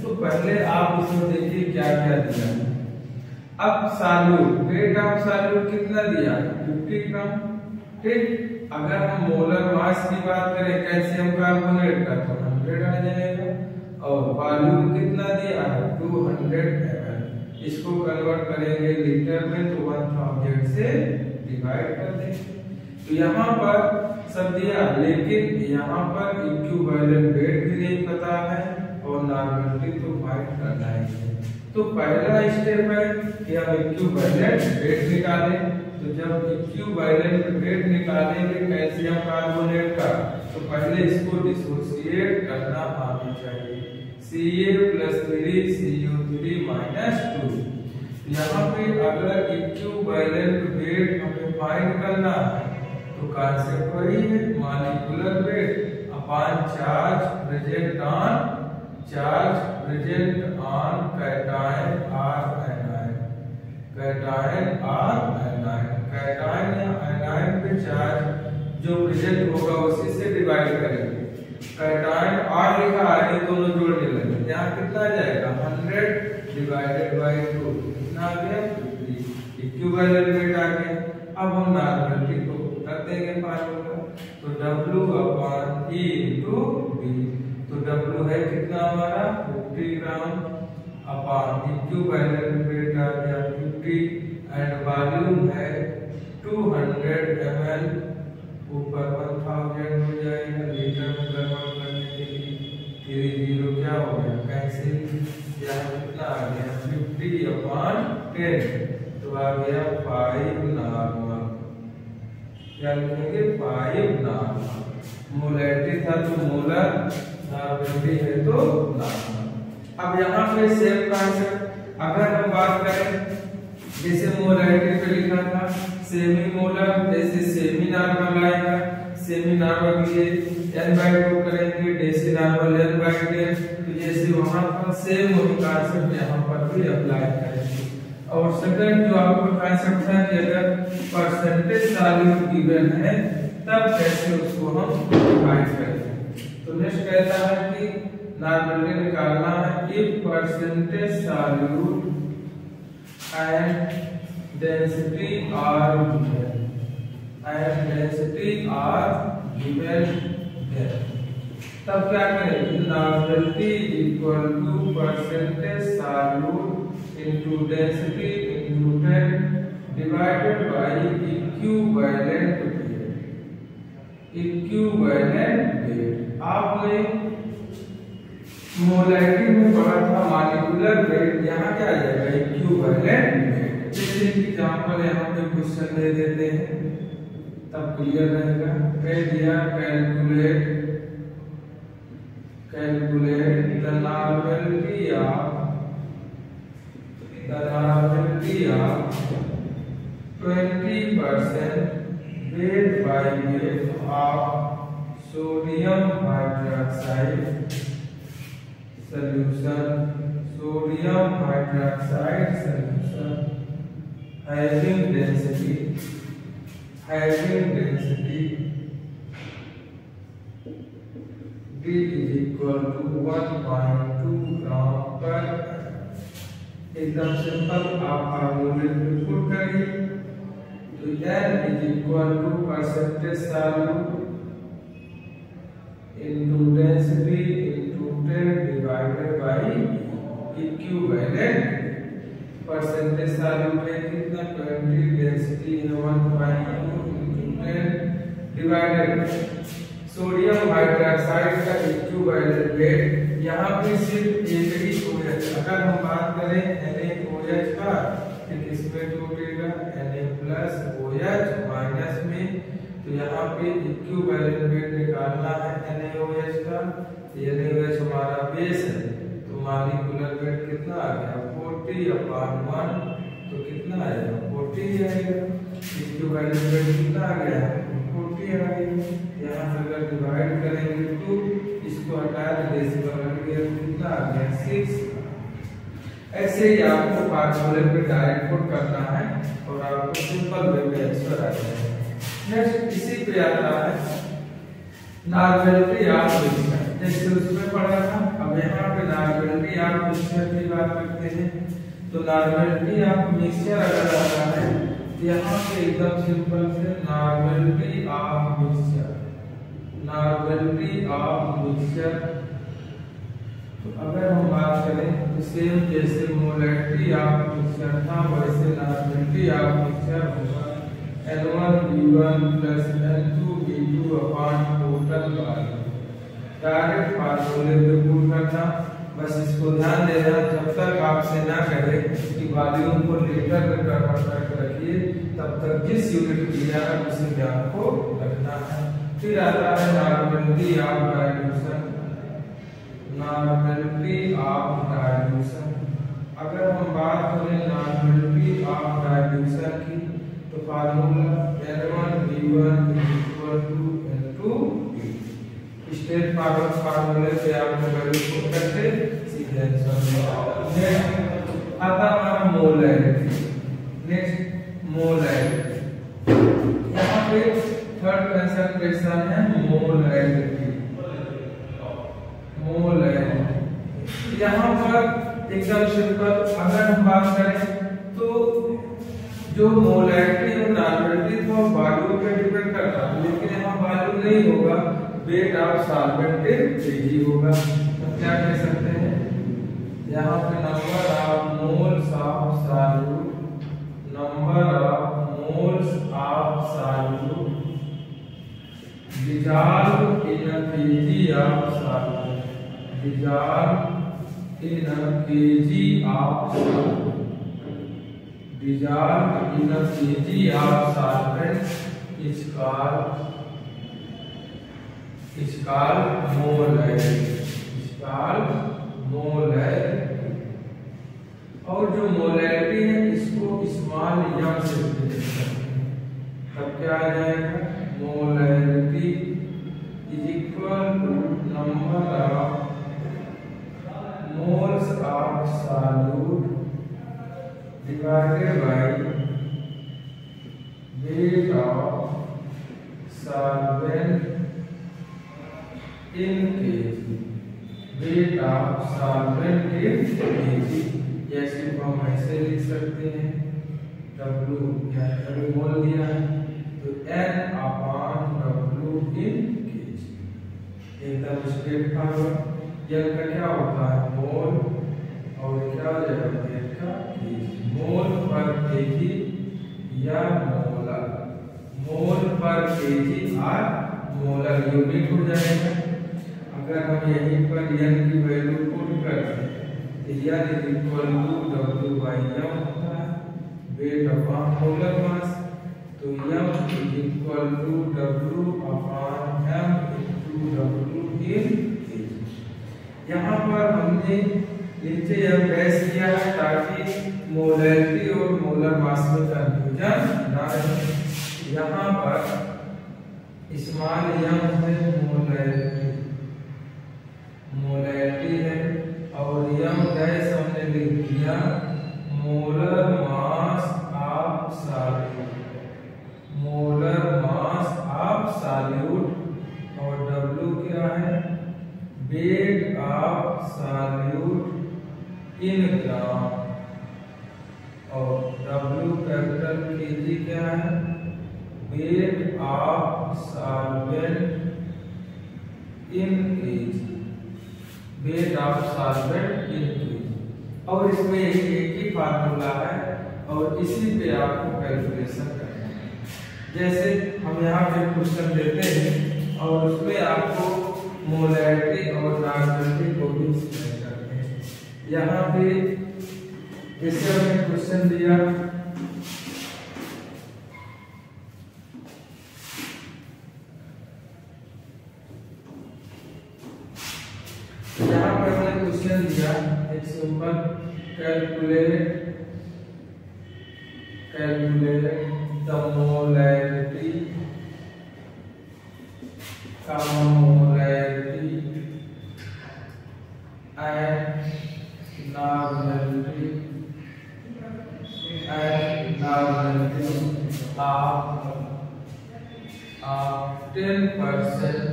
तो पहले आप इसमें देखिए क्या क्या दिया है। अब सॉल्यूट, वेट ऑफ सॉल्यूट कितना दिया है? 50 ग्राम। ठीक, अगर हम मोलर मास की बात करें कैल्शियम कार्बोनेट का तो 100 आ जाएगा, और वॉल्यूम कितना दिया है? 200 ml। इसको कन्वर्ट करेंगे लीटर में तो 1000 से डिवाइड कर देंगे। तो यहाँ पर सब दिया, लेकिन यहाँ पर इक्विवेलेंट वेट भी नहीं पता है और नॉर्मलिटी तो फाइंड करना है। तो पहला स्टेप है कि हम इक्विवेलेंट वेट निकालें। तो जब इक्विवेलेंट वेट निकालेंगे कैल्शियम कार्बोनेट का तो पहले इसको डिसोसिएट करना आना चाहिए। Ca+3 Cu3 -2। यहाँ पे अगर इक्विवेलेंट वेट हमें फाइंड करना है तो कॉन्सेप्ट वही है, molecular weight upon charge present on cation और एनायन। कैटायन और एनायन, कैटायन या एनायन पे चार्ज जो प्रेजेंट होगा उसी से डिवाइड करेंगे। कैटायन और लिखा है, दोनों जोड़ने लगे, यहाँ कितना आ जाएगा? 100 डिवाइडेड बाय 2 कितना आ गया? 50। इक्विवेलेंट वेट आ गया। अब हम नॉर्मलिटी को कर देंगे फार्मूला। तो W/E × B। तो W है कितना हमारा? 50 ग्राम अपॉन इक्विवेलेंट वेट आ गया 50 एंड वॉल्यूम है 200 ml, ऊपर 1000 हो जाएगा लीटर में कन्वर्ट करने के लिए। 3 0 क्या हो गया? कैंसिल। यहाँ कितना आ गया? 50/10 तो आ गया 5 नॉर्मल। क्या लिखेंगे? 5 नॉर्मल। मोलैरिटी था तो मोलर, नॉर्मलिटी है तो नॉर्मल। अब यहाँ पे सेम कॉन्सेप्ट अगर हम बात करें, जैसे मोलैरिटी पे लिखा था सेमी मोलर, जैसे सेमी नॉर्मल आएगा, सेमी नॉर्मल के लिए n/2 करेंगे, डेसी नॉर्मल n/10। तो जैसे वहां पर सेम वही कॉन्सेप्ट यहाँ पर भी अप्लाई करेंगे। और सेकंड जो आपका कॉन्सेप्ट है कि अगर परसेंटेज सॉल्यूट गिवन है तब कैसे उसको हम डिफाइन करेंगे। तो नेक्स्ट कहता है कि नॉर्मलिटी निकालना है if percentage solute and density are given तब क्या करेंगे? Normality equal to percentage solute into density into 10 divided by equivalent weight. आपने मोलैरिटी में पढ़ा था मॉलिक्यूलर वेट, यहाँ क्या आ जाएगा? Equivalent weight. जैसे एग्जांपल यहाँ पे क्वेश्चन दे देते हैं तब क्लियर रहेगा। कह दिया calculate the normality of 20% weight by weight of sodium hydroxide solution having density D is equal to 1.2 gram per एकदम सिंपल आप फार्मूले में पुट करिए। तो n is equal to percentage solute into density into 10 divided by equivalent। Percentage solute है कितना? 20, density है 1.2 into 10 divided sodium hydroxide का इक्विवेलेंट वेट। यहाँ पे सिर्फ एक ही OH, अगर हम बात करें NaOH का तो किसमें जुड़ेगा? Na+OH माइनस में। तो यहाँ पे इक्विवेलेंट वेट निकालना है NaOH का। NaOH हमारा बेस है तो मॉलिक्यूलर वेट कितना आ गया? 40/1 तो कितना आएगा? 40 आएगा। इसकी वैल्यू कितना आ गया 40 आ गया। यहाँ से अगर डिवाइड करेंगे तो इसको हटा के डेसिमल रख दिया कितना आ गया 6। ऐसे ही आपको फार्मूले पे डायरेक्ट पुट करना है और आपको सिंपल वे में आंसर आ जाएगा। नेक्स्ट इसी पे आता है नॉर्मलिटी ऑफ मिक्सचर, जैसे उसमें पढ़ा था। अब यहाँ पे नॉर्मलिटी ऑफ मिक्सचर की बात करते हैं। तो नॉर्मलिटी ऑफ मिक्सचर अगर आता है यहाँ पे एकदम सिंपल से normality of mixture, normality of mixture. तो अगर हम बात करें तो सेम जैसे मोलैरिटी ऑफ मिक्सचर था वैसे नॉर्मलिटी ऑफ मिक्सचर होगा N1V1 plus N2V2 upon total volume. Direct फार्मूले पे पुट करना, बस इसको ध्यान देना जब तक आपसे ना कहे कि वॉल्यूम को लीटर में कन्वर्ट रखिए तब तक जिस यूनिट दिया है उसे ध्यान को रखना है। फिर आता है normality of dilution, normality of dilution. अगर हम बात करें नॉर्मलिटी ऑफ डाइल्यूशन की तो formula N1V1 N2V2। Straight forward फार्मूले से आपको वैल्यू पुट करके सीधे आंसर मिलेगा। नेक्स्ट आता है मोलैरिटी। नेक्स्ट मोलैरिटी, यहाँ पे थर्ड कंसंट्रेशन है मोलैरिटी। मोलैरिटी यहाँ पर एकदम सिंपल अगर हम बात करें तो जो मोलैरिटी और नॉर्मलिटी तो वॉल्यूम पे डिपेंड करता है, लेकिन यहाँ वॉल्यूम नहीं होगा, वेट ऑफ सॉल्वेंट केजी होगा। तो क्या कह सकते हैं यहाँ पे number of moles of solute, number of moles of solute dissolved in a kg of solvent, dissolved in a kg of solvent, dissolved in a kg of solvent is called molarity, is called molarity। और जो molarity है इसको small m से represent करते हैं, तब क्या आ जाएगा molarity is equal to number of moles of solute divided by weight of solvent in KG, weight of solvent in KG. जैसे को हम ऐसे लिख सकते हैं W या W मोल दिया है तो N upon W in KG, एकदम स्ट्रेट फॉरवर्ड। N का क्या होता है मोल और क्या हो जाएगा वेट का केजी, मोल पर केजी या मोलर, मोल पर केजी और मोलर यूनिट हो जाएगा। अगर हम यहीं पर N की वैल्यू पुट करते हैं तो N is equal to W by M होता है, वेट अपॉन मोलर मास। तो M is equal to W upon M into W in KG. यहाँ पर हमने नीचे M डैश किया है ताकि मोलैरिटी और मोलर मास में कंफ्यूजन ना रहे। यहाँ पर स्मॉल m है मोलैरिटी, मोलैरिटी है और m डैश हमने लिख दिया molar mass of solute, molar mass of solute. और W क्या है वेट ऑफ सॉल्यूट इन ग्राम, और W कैपिटल केजी क्या है wait of solvent in KG, weight of solvent in KG. और इसमें एक ही फार्मूला है और इसी पे आपको कैलकुलेशन करना है। जैसे हम यहाँ पे क्वेश्चन देते हैं और उसमें आपको मोलैरिटी और नॉर्मलिटी को भी एक्सप्लेन करते हैं। यहाँ पे जैसे हमने क्वेश्चन दिया यहाँ पर हमने क्वेश्चन दिया एक simple calculate calculate the molarity and normality of 10%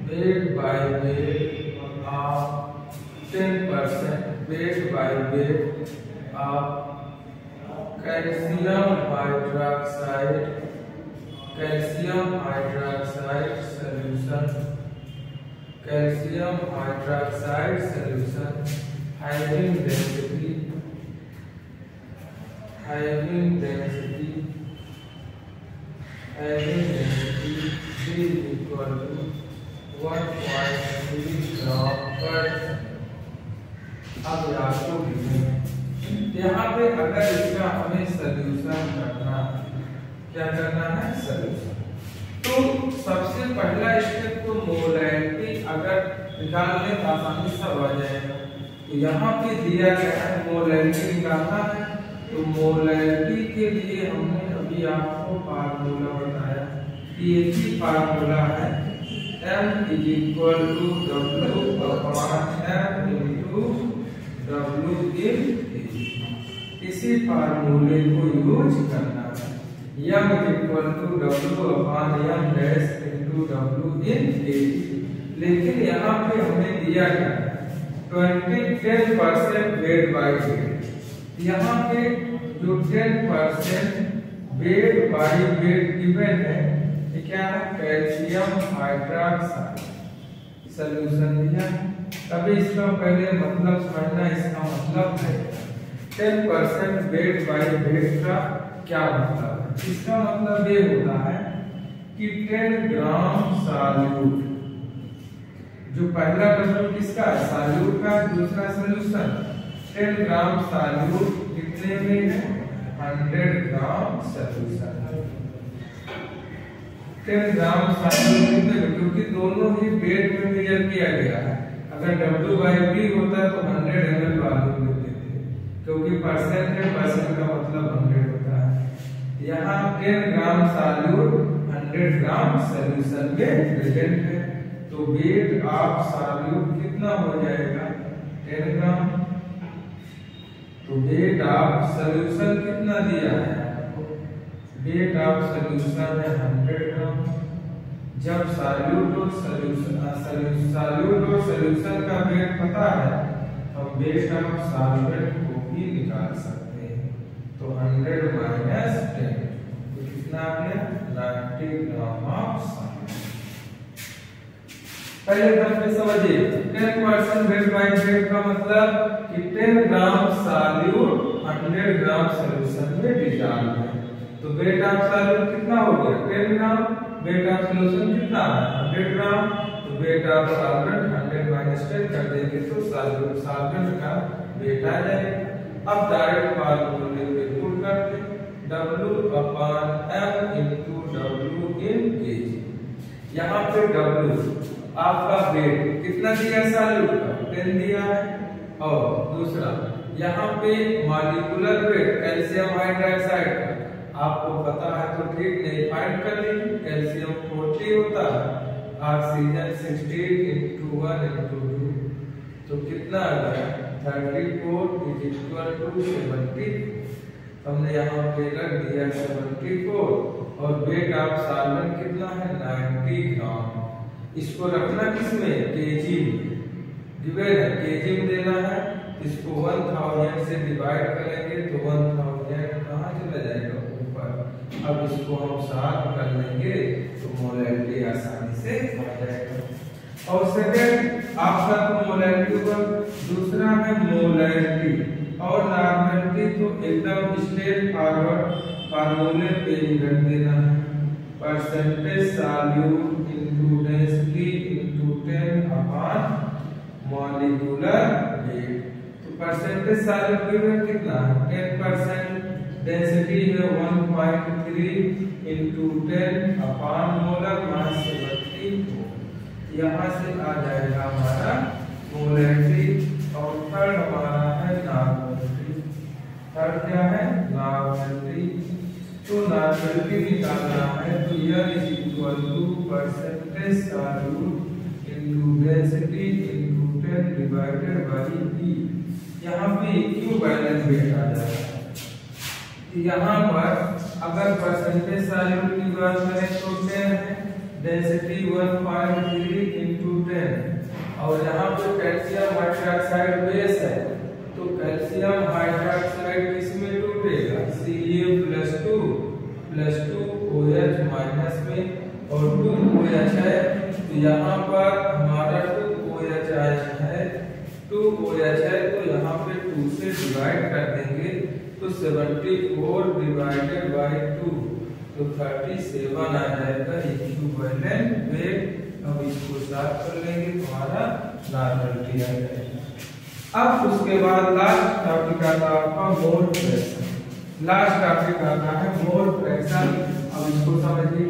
weight by weight of 10% weight by weight of calcium hydroxide solution, having density is equal to 1.3 gram per। अब आपको यहाँ पे अगर इसका हमें सॉल्यूशन करना है, क्या करना है? सॉल्यूशन। तो सबसे पहला स्टेप तो मोलैरिटी अगर निकालने का आसानी से हो जाएगा। तो यहाँ पे दिया गया है मोलैरिटी निकालना है, तो मोलैरिटी के लिए हमने अभी आपको फार्मूला बताया कि एक ही फार्मूला है, M is equal to W upon M into W in kg। इसी फार्मूले को यूज करना है। M is equal to W upon M dash into W in kg। लेकिन यहाँ पे हमें दिया गया है 10% वेट बाई वेट। यहाँ पे जो 10% वेट बाई वेट गिवन है, क्या है? कैल्शियम हाइड्रोक्साइड सॉल्यूशन दिया। तभी इसका पहले मतलब समझना, इसका मतलब है 10% वेट बाई वेट का क्या मतलब है? इसका मतलब ये होता है कि 10 ग्राम सॉल्यूट, जो पहला W किसका है? सॉल्यूट का, दूसरा सॉल्यूशन। 10 ग्राम सॉल्यूट कितने में है? 100 ग्राम सॉल्यूशन। 10 ग्राम सॉल्यूट कितने में? क्योंकि दोनों ही वेट में मेजर किया गया है। अगर W/V होता तो 100 ml वॉल्यूम लेते थे, क्योंकि परसेंट का मतलब 100 होता है। यहाँ 10 ग्राम सॉल्यूट 100 ग्राम सॉल्यूशन में प्रेजेंट है, तो वेट ऑफ सॉल्यूट कितना हो जाएगा? 10 ग्राम। तो वेट ऑफ सॉल्यूशन कितना दिया है? वेट ऑफ सॉल्यूशन है 100 ग्राम। जब सॉल्यूट और सॉल्यूशन का वेट पता है, हम वेट ऑफ सॉल्वेंट को भी निकाल सकते हैं। तो 100 माइनस 10 तो कितना आ गया? 90 ग्राम ऑफ सॉल्वेंट। पहले दफे समझिए, 10% वेट बाई वेट का मतलब कि 10 ग्राम सॉल्यूट 100 ग्राम सॉल्यूशन में डिसॉल्व है। तो वेट ऑफ सॉल्यूट कितना हो गया? 10 ग्राम। वेट ऑफ सॉल्यूशन कितना है? 100 ग्राम। तो वेट ऑफ सॉल्वेंट 100 माइनस 10 कर देंगे तो सॉल्वेंट का वेट आ जाएगा। अब डायरेक्ट फार्मूले पे पुट करते हैं, W upon M into W in kg। यहाँ पे W आपका वेट कितना दिया? सॉल्यूट का 10 दिया है। और दूसरा यहाँ पे मॉलिक्यूलर वेट कैल्शियम हाइड्रोक्साइड का आपको पता है तो ठीक, नहीं फाइंड कर लीजिए। कैल्शियम 40 होता है, ऑक्सीजन 16 into 1 into 2, तो कितना आ गया? 34 is equal to 70। हमने यहाँ पे रख दिया 74। और वेट ऑफ सॉल्वेंट कितना है? 90 ग्राम। इसको रखना किसमें? केजी में। डिवाइड है, केजी में देना है। इसको 1000 से डिवाइड करेंगे तो 1000 कहाँ चला जाएगा? अब इसको हम सॉल्व कर लेंगे तो मोलैरिटी आसानी से आ जाएगा। और सेकंड आपका तो मोलैरिटी होगा, दूसरा है मोलैरिटी और नॉर्मलिटी। तो एकदम स्ट्रेट फॉरवर्ड फार्मूले पे ही रख देना है, percentage solute into density into 10 upon molecular weight. तो परसेंटेज सॉल्यूट गिवन कितना है? 10%। डेंसिटी है 1.3 into 10 अपॉन मोलर मास 74। यहाँ से आ जाएगा हमारा मोलैरिटी। और थर्ड हमारा है नॉर्मलिटी। थर्ड क्या है? नॉर्मलिटी। नॉर्मलिटी निकालना है तो n is equal to percentage solute into density into 10 divided by E। यहाँ पे इक्विवेलेंट वेट आ जाएगा। यहाँ पर अगर परसेंटेज सॉल्यूट की बात करें तो 10 है, डेंसिटी 1.3 इनटू 10 और यहाँ पे कैल्शियम हाइड्रोक्साइड बेस है तो कैल्शियम हाइड्रोक्साइड किसमें टूटेगा Ca+2 OH माइनस में और 2 OH है तो यहाँ पर हमारा 2 OH है 2 OH है तो यहाँ पे 2 से डिवाइड कर देंगे तो 74 डिवाइडेड बाई 2 तो 37 आ जाएगा इक्विवेलेंट वेट। अब इसको साफ कर लेंगे हमारा नॉर्मलिटी आ जाएगा। अब उसके बाद लास्ट टॉपिक आता है आपका मोल फ्रैक्शन। लास्ट टॉपिक आता है मोल फ्रैक्शन। अब इसको समझिए,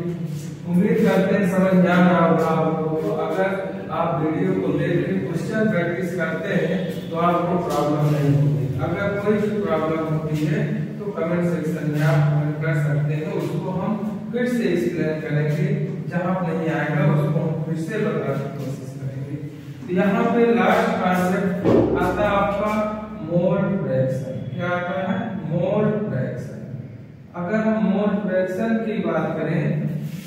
उम्मीद करते हैं समझ में आ रहा होगा आप लोगों को। अगर आप वीडियो को देख के क्वेश्चन प्रैक्टिस करते हैं तो आपको प्रॉब्लम नहीं होगी। अगर कोई भी प्रॉब्लम होती है तो कमेंट सेक्शन में आप कमेंट कर सकते हैं, उसको हम फिर से एक्सप्लेन करेंगे। जहां नहीं आएगा उसको हम फिर से बताने की कोशिश करेंगे। तो यहाँ पे लास्ट कॉन्सेप्ट आता है आपका मोल फ्रैक्शन। क्या आता है? Mole fraction. अगर हम मोल फ्रैक्शन की बात करें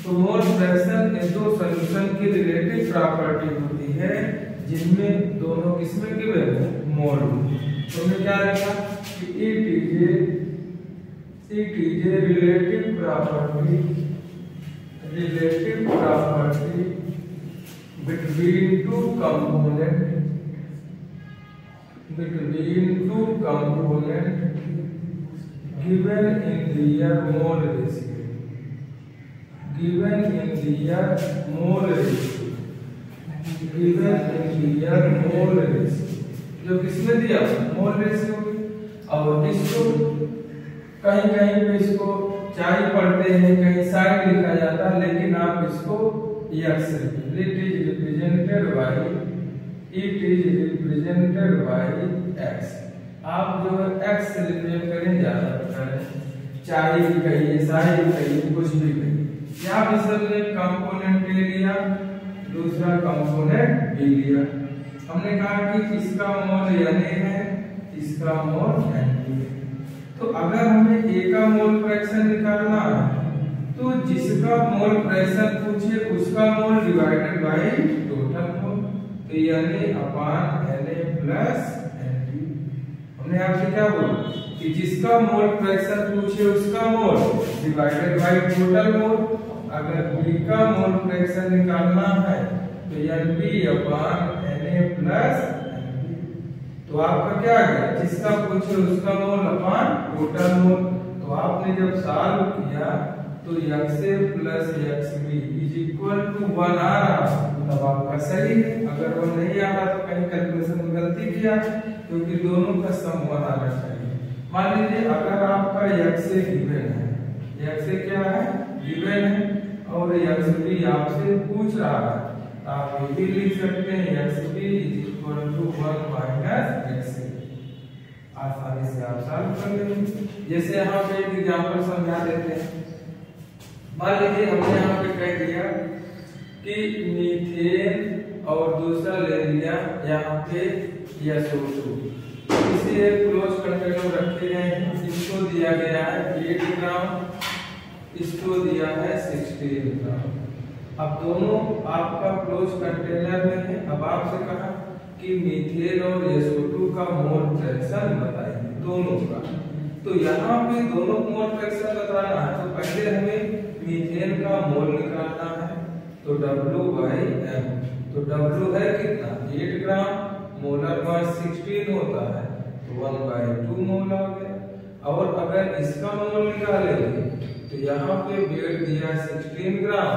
तो मोल फ्रैक्शन इन दो सॉल्यूशन की रिलेटिव प्रॉपर्टी होती है जिनमें दोनों किसमें गिवन है मोल। तो हमें क्या लिखा कि it is a relative property between two component given in their mole ratio जो किसने दिया मोल रेशियो। और इसको कहीं कहीं पे इसको चाय पढ़ते हैं, कहीं साइड लिखा जाता है, लेकिन आप इसको x it is represented bye x। आप जो है x से रिप्रेजेंट करें ज्यादा बेटर है। चाय भी कहिए, साइड भी कहिए, कुछ भी कहिए। यहाँ पे सबने कंपोनेंट ले लिया, दूसरा कंपोनेंट बी लिया। हमने कहा कि इसका मोल Na है, इसका मोल Nb है। तो अगर हमें A का मोल फ्रैक्शन निकालना है तो जिसका मोल फ्रैक्शन पूछे उसका मोल डिवाइडेड बाय टोटल मोल, तो Na/Na प्लस Nb। हमने आपसे क्या बोला कि जिसका मोल फ्रैक्शन पूछे उसका मोल डिवाइडेड बाय टोटल मोल। अगर B का मोल फ्रैक्शन निकालना है तो Nb/Na प्लस Nb। तो आपका क्या आ गया, जिसका पूछे उसका मोल अपॉन टोटल मोल। तो आपने जब सॉल्व किया तो xa plus xb is equal to 1 आ रहा तब आपका सही है। अगर वो नहीं आ रहा तो कहीं कैलकुलेशन में गलती किया, क्योंकि दोनों का सम 1 आना चाहिए। मान लीजिए अगर आपका xa गिवन है, xa क्या है गिवन है और xb आपसे पूछ रहा है, आप ये भी लिख सकते हैं xb is equal to 1 minus xa। आसानी से आप सॉल्व कर लेंगे। जैसे यहाँ पे एक एग्जांपल समझा देते हैं। मान लीजिए हमने यहाँ पे कह दिया कि मीथेन और दूसरा ले लिया यहाँ पे SO2, इसे एक क्लोज कंटेनर रखे गए हैं। इसको दिया गया है 8 ग्राम, इसको दिया है 16 ग्राम। अब दोनों आपका क्लोज कंटेनर में है। अब आपसे कहा कि मीथेन और SO2 का मोल फ्रैक्शन बताइए दोनों का। तो यहाँ पे दोनों मोल फ्रैक्शन बताना है तो पहले हमें मीथेन का मोल निकालना है। तो W/m, तो W है कितना 8 ग्राम, मोलर मास 16 होता है तो 1/2 मोल आ गया। और अगर इसका मोल निकालेंगे तो यहाँ पे वेट दिया 16 ग्राम,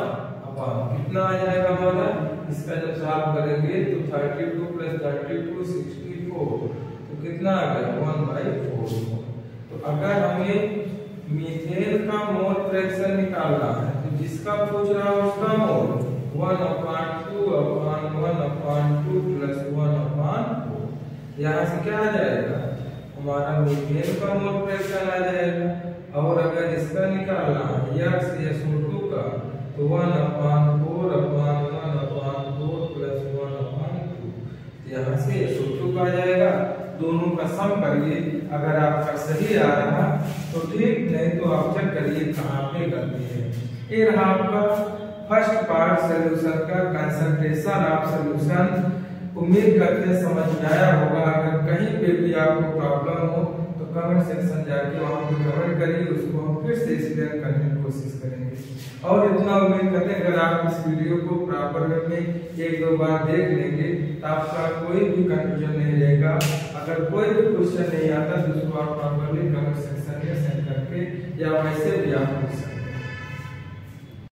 अब कितना आ जाएगा हमारा, इसका जब सॉल्व करेंगे तो 32 + 32 64, तो कितना आ गया 1/4। तो अगर हमें मीथेन का मोल फ्रैक्शन निकालना है तो जिसका पूछ रहा है उसका मोल 1/2/1/2 + 1/4। यहाँ से क्या आ जाएगा हमारा मीथेन का मोल फ्रैक्शन आ जाएगा। और अगर इसका निकालना है x SO2 का, तो 1/4/1/4 प्लस 1/2। यहाँ से SO2 का आ जाएगा, दोनों का सम करिए, अगर आपका सही आ रहा तो ठीक, नहीं तो आप चेक करिए कहाँ पे गलती है। ये रहा आपका फर्स्ट पार्ट सॉल्यूशन का कंसंट्रेशन ऑफ सॉल्यूशन। उम्मीद करते हैं समझ में आया होगा। अगर कहीं पे भी आपको प्रॉब्लम हो तो कमेंट सेक्शन जाके वहाँ पे कमेंट करिए, उसको हम फिर से एक्सप्लेन करने की कोशिश करेंगे। और इतना उम्मीद करते हैं अगर आप इस वीडियो को प्रॉपर वे में 1-2 बार देख लेंगे तो आपका कोई भी कंफ्यूजन नहीं रहेगा। अगर कोई भी क्वेश्चन नहीं आता तो उसको आप प्रॉपरली कमेंट सेक्शन में सेंड करके या वैसे भी आप पूछ सकते हैं।